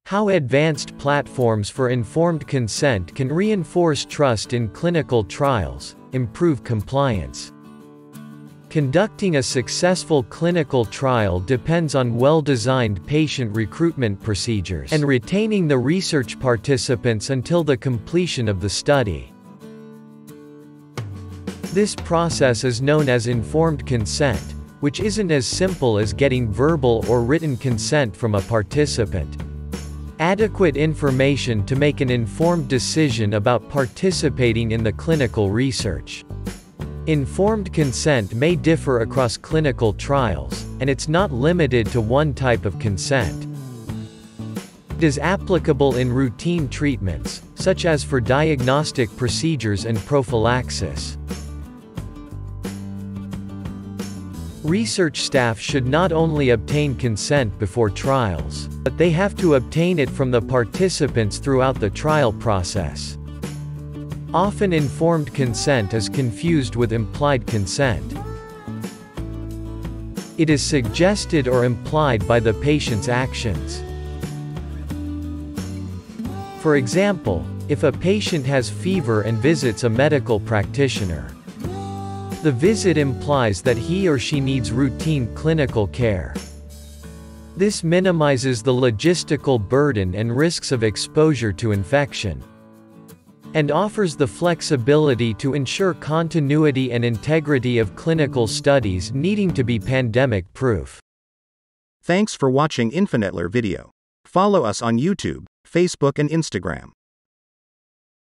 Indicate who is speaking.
Speaker 1: How advanced platforms for informed consent can reinforce trust in clinical trials, improve compliance. Conducting a successful clinical trial depends on well-designed patient recruitment procedures and retaining the research participants until the completion of the study. This process is known as informed consent, which isn't as simple as getting verbal or written consent from a participant. Adequate information to make an informed decision about participating in the clinical research. Informed consent may differ across clinical trials, and it's not limited to one type of consent. It is applicable in routine treatments, such as for diagnostic procedures and prophylaxis. Research staff should not only obtain consent before trials, but they have to obtain it from the participants throughout the trial process. Often informed consent is confused with implied consent. It is suggested or implied by the patient's actions. For example, if a patient has fever and visits a medical practitioner, the visit implies that he or she needs routine clinical care. This minimizes the logistical burden and risks of exposure to infection, and offers the flexibility to ensure continuity and integrity of clinical studies needing to be pandemic-proof.
Speaker 2: Thanks for watching Infinitler video. Follow us on YouTube, Facebook and Instagram.